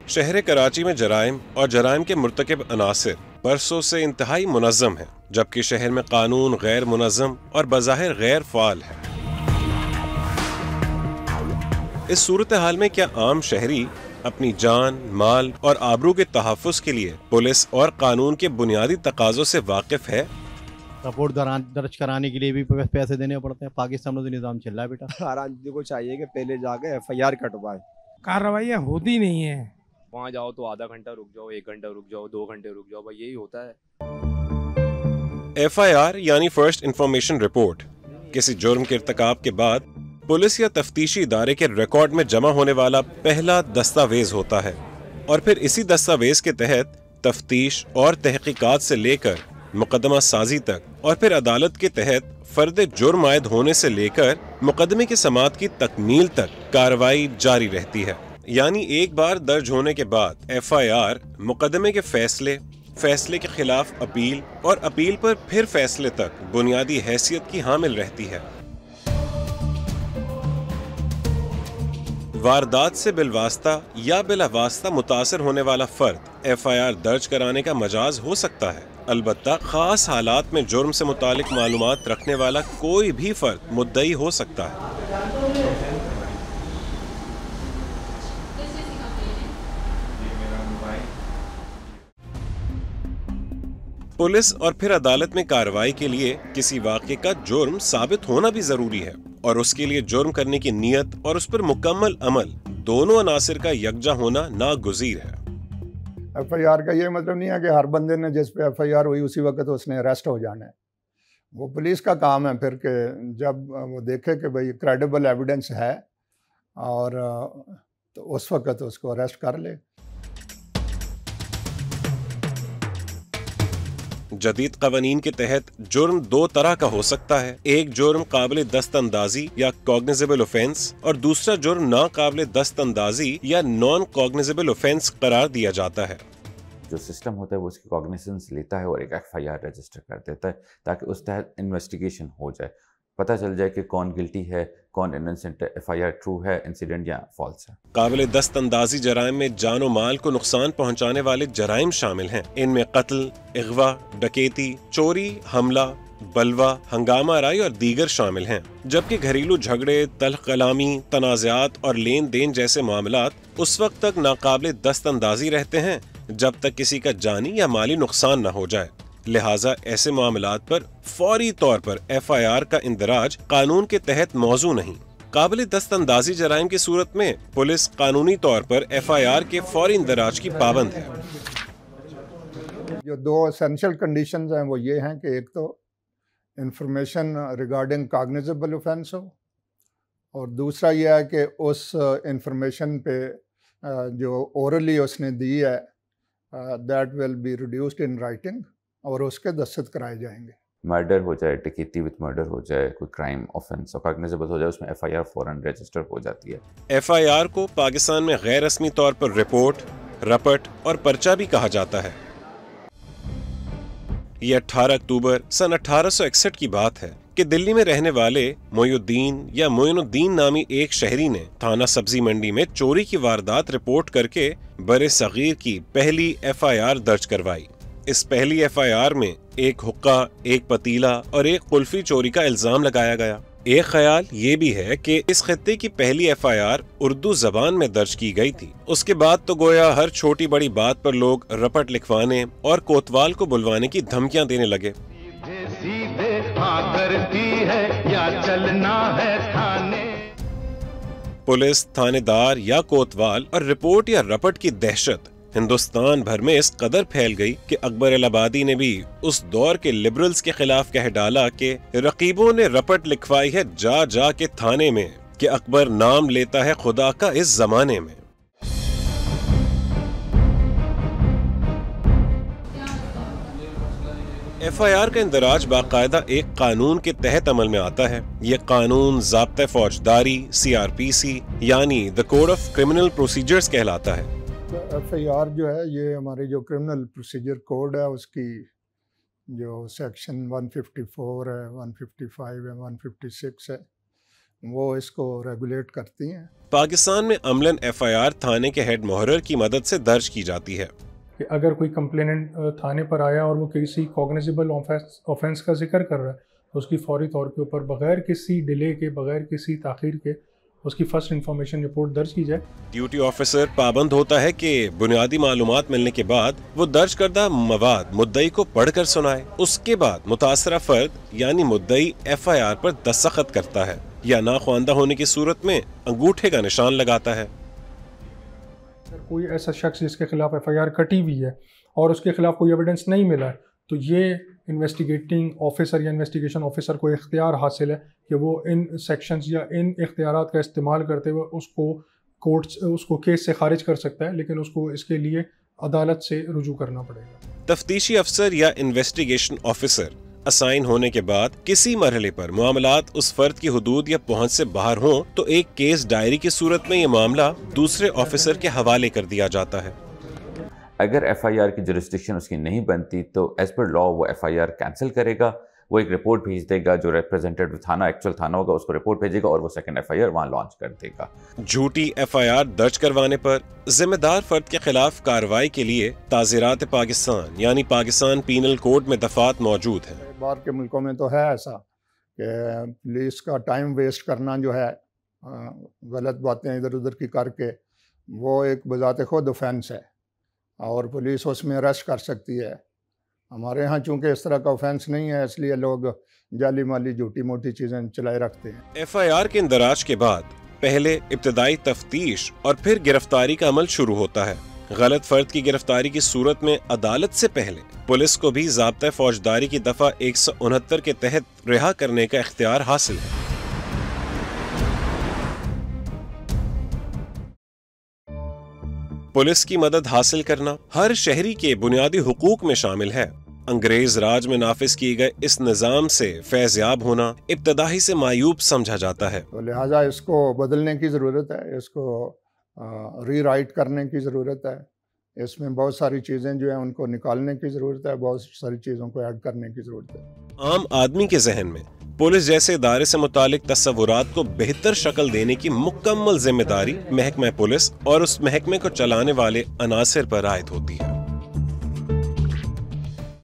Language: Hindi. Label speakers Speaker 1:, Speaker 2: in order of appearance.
Speaker 1: शहर कराची में जराइम और जराइम के मुर्तकिब अनासिर बरसों से इंतहाई मुनज़्ज़म है, जबकि शहर में कानून गैर मुनज़्ज़म और बज़ाहिर गैर फ़ाल है। इस सूरत हाल में क्या आम शहरी अपनी जान, माल और आबरू के तहफ़्फ़ुज़ के लिए पुलिस और कानून के बुनियादी तकाज़ों से वाकिफ है?
Speaker 2: रिपोर्ट दर्ज कराने के लिए भी पैसे देने पड़ते हैं। पाकिस्तान में तो निज़ाम चल रहा है बेटा।
Speaker 3: हर आदमी को चाहिए कि पहले जाके एफआईआर कटवाए।
Speaker 4: कार्रवाइयाँ होती नहीं है।
Speaker 5: वहाँ जाओ तो आधा घंटा रुक जाओ, 1 घंटा रुक जाओ, 2 घंटे रुक जाओ, भाई यही होता है।
Speaker 1: FIR यानी फर्स्ट इंफॉर्मेशन रिपोर्ट किसी जुर्म के इर्तिकाब के बाद पुलिस या तफ्तीशी इदारे के रिकॉर्ड में जमा होने वाला पहला दस्तावेज होता है, और फिर इसी दस्तावेज के तहत तफ्तीश और तहकीकात से लेकर मुकदमा साजी तक और फिर अदालत के तहत फर्द जुर्म आयद होने से लेकर मुकदमे की समाअत की तकमील तक कार्रवाई जारी रहती है। यानी एक बार दर्ज होने के बाद FIR मुकदमे के फैसले के खिलाफ अपील और अपील पर फिर फैसले तक बुनियादी हैसियत की हामिल रहती है। वारदात से बिलवास्ता या बिलावास्ता मुतासर होने वाला फर्द FIR दर्ज कराने का मजाज हो सकता है। अलबत्ता खास हालात में जुर्म से मुतालिक मालूमात रखने वाला कोई भी फर्द मुद्दई हो सकता है। पुलिस और फिर अदालत में कार्रवाई के लिए किसी वाक़े का जुर्म साबित होना भी जरूरी है, और उसके लिए जुर्म करने की नीयत और उस पर मुकम्मल अमल दोनों अनासिर का यकजा होना नागुज़ीर है।
Speaker 6: FIR का ये मतलब नहीं है कि हर बंदे ने जिस पे FIR हुई उसी वक्त उसने अरेस्ट हो जाना है। वो पुलिस का काम है फिर कि जब वो देखे कि भाई क्रेडिबल एविडेंस है और तो उस वक्त उसको अरेस्ट कर ले।
Speaker 1: जदीद कवानीन के तहत जुर्म दो तरह का हो सकता है। एक जुर्म काबिल दस्तअंदाजी या कॉग्निजेबल ऑफेंस और दूसरा जुर्म नाकाबिल दस्तअंदाजी या नॉन कॉग्निजेबल ऑफेंस करार दिया जाता है।
Speaker 7: जो सिस्टम होता है वो उसकी कॉग्निसेंस लेता है और एक FIR रजिस्टर कर देता है ताकि उस तहत इन्वेस्टिगेशन हो जाए, पता चल जाए कि कौन गिल्टी है, कौन इनोसेंट है, FIR ट्रू है, इंसिडेंट या फॉल्स है।
Speaker 1: काबिल दस्तअंदाजी जराइम में जानो माल को नुकसान पहुंचाने वाले जराइम शामिल हैं। इनमें कत्ल, इगवा, डकैती, चोरी, हमला, बलवा, हंगामा आराई और दीगर शामिल हैं। जबकि घरेलू झगड़े, तल्ख कलामी, तनाज़ात और लेन देन जैसे मामलात उस वक्त तक नाकाबिल दस्तअंदाजी रहते हैं जब तक किसी का जानी या माली नुकसान न हो जाए। लिहाजा ऐसे मामलात पर फौरी तौर पर FIR का इंदराज कानून के तहत मौजू नहीं। काबिल दस्तअंदाजी जराइम की सूरत में पुलिस कानूनी तौर पर FIR के फौरी इंदराज की पाबंद है।
Speaker 6: जो दो एसेंशियल कंडीशंस हैं वो ये हैं कि एक तो इंफॉर्मेशन रिगार्डिंग कॉग्निजेबल ऑफेंस हो, और दूसरा ये है कि उस इंफॉर्मेशन पे जो ओरली उसने दी है that will be reduced in writing और उसके दस्तखत कराए जाएंगे।
Speaker 7: मर्डर हो जाए, डकैती विद मर्डर हो जाए, कोई क्राइम ऑफेंस और कॉग्निजेबल हो जाए, उसमें FIR फौरन रजिस्टर हो जाती है।
Speaker 1: FIR को पाकिस्तान में गैर रस्मी तौर पर रिपोर्ट, रपट और पर्चा भी कहा जाता है। ये 18 अक्टूबर सन 1861 की बात है कि दिल्ली में रहने वाले मोइनुद्दीन नामी एक शहरी ने थाना सब्जी मंडी में चोरी की वारदात रिपोर्ट करके बड़े सगीर की पहली FIR दर्ज करवाई। इस पहली FIR में एक हुक्का, एक पतीला और एक कुल्फी चोरी का इल्जाम लगाया गया। एक ख्याल ये भी है कि इस खित्ते की पहली FIR उर्दू जबान में दर्ज की गई थी। उसके बाद तो गोया हर छोटी बड़ी बात पर लोग रपट लिखवाने और कोतवाल को बुलवाने की धमकियां देने लगे।
Speaker 8: सीधे करती है या चलना है थाने।
Speaker 1: पुलिस, थानेदार या कोतवाल और रिपोर्ट या रपट की दहशत हिंदुस्तान भर में इस कदर फैल गई कि अकबर इलाहाबादी ने भी उस दौर के लिबरल्स के खिलाफ कह डाला कि रकीबों ने रपट लिखवाई है जा जा के थाने में कि अकबर नाम लेता है खुदा का इस जमाने में। FIR का इंदराज बाकायदा एक कानून के तहत अमल में आता है। ये कानून ज़ाब्ता फौजदारी CRPC यानी the code of criminal procedures कहलाता है।
Speaker 6: तो FIR जो है ये हमारे जो क्रिमिनल प्रोसीजर कोड है उसकी जो सेक्शन 154 है, 155 है, 156 है, वो इसको रेगुलेट करती हैं।
Speaker 1: पाकिस्तान में अमलन FIR थाने के हेड मुहर्रर की मदद से दर्ज की जाती है
Speaker 9: कि अगर कोई कंप्लेनेंट थाने पर आया और वो किसी कॉग्निजेबल ऑफेंस का जिक्र कर रहा है तो उसकी फौरी तौर के ऊपर बगैर किसी डिले के, बगैर किसी ताख़ीर के उसकी फर्स्ट इंफॉर्मेशन रिपोर्ट दर्ज की जाए।
Speaker 1: ड्यूटी ऑफिसर पाबंद होता है कि बुनियादी मालूमात मिलने के बाद वो दर्ज करदा मवाद मुद्दई को पढ़कर सुनाए। उसके बाद मुतासरा फर्द यानी मुद्दई FIR पर दस्तखत करता है या नाख्वानदा होने की सूरत में अंगूठे का निशान लगाता है।
Speaker 9: अगर कोई ऐसा शख्स जिसके खिलाफ FIR कटी हुई है और उसके खिलाफ कोई एविडेंस नहीं मिला है तो ये इन्वेस्टिगेटिंग ऑफिसर या इन्वेस्टिगेशन ऑफिसर को इख्तियार हासिल है कि वो इन सेक्शंस या इन इख्तियारात का इस्तेमाल करते हुए उसको केस से खारिज कर सकता है, लेकिन उसको इसके लिए अदालत से रुजू करना पड़ेगा।
Speaker 1: तफ्तीशी अफसर या इन्वेस्टिगेशन ऑफिसर असाइन होने के बाद किसी मरहले पर मामलात उस फर्द की हुदूद या पहुंच से बाहर हों तो एक केस डायरी की सूरत में ये मामला दूसरे ऑफिसर के हवाले कर दिया जाता है।
Speaker 7: अगर FIR की जुरिस्डिक्शन उसकी नहीं बनती तो एज पर लॉ वो FIR कैंसिल करेगा, वो एक रिपोर्ट भेज देगा, जो रिप्रेजेंटेटिव थाना एक्चुअल थाना होगा उसको रिपोर्ट भेजेगा और वो सेकंड FIR वहाँ लॉन्च कर देगा।
Speaker 1: झूठी FIR दर्ज करवाने पर जिम्मेदार फर्द के खिलाफ कार्रवाई के लिए ताज़ीरात पाकिस्तान यानी पाकिस्तान पीनल कोड में दफात मौजूद हैं।
Speaker 6: बाहर के मुल्कों में तो है ऐसा कि पुलिस का टाइम वेस्ट करना जो है, गलत बातें इधर उधर की करके, वो एक बजाते खुद ऑफेंस है और पुलिस उसमें अरेस्ट कर सकती है। हमारे यहाँ चूंकि इस तरह का ऑफेंस नहीं है इसलिए लोग जाली माली झूठी मोटी चीज़ें चलाए रखते हैं।
Speaker 1: FIR के इंदराज के बाद पहले इब्तदाई तफ्तीश और फिर गिरफ्तारी का अमल शुरू होता है। गलत फर्द की गिरफ्तारी की सूरत में अदालत से पहले पुलिस को भी ज़ाब्ता फौजदारी की दफ़ा 169 के तहत रिहा करने का इख्तियार हासिल है। पुलिस की मदद हासिल करना हर शहरी के बुनियादी हुकूक में शामिल है। अंग्रेज राज में नाफिज किए गए इस निज़ाम से फैज़याब होना इब्तदाही से मायूब समझा जाता है,
Speaker 6: तो लिहाजा इसको बदलने की ज़रूरत है, इसको रीराइट करने की ज़रूरत है। इसमें बहुत सारी चीज़ें जो है उनको निकालने की ज़रूरत है, बहुत सारी चीज़ों को ऐड करने की ज़रूरत है।
Speaker 1: आम आदमी के जहन में पुलिस जैसे इदारे से मुतालिक तस्वुरात को बेहतर शक्ल देने की मुकम्मल जिम्मेदारी महकमा पुलिस और उस महकमे को चलाने वाले अनासिर पर आयद होती है।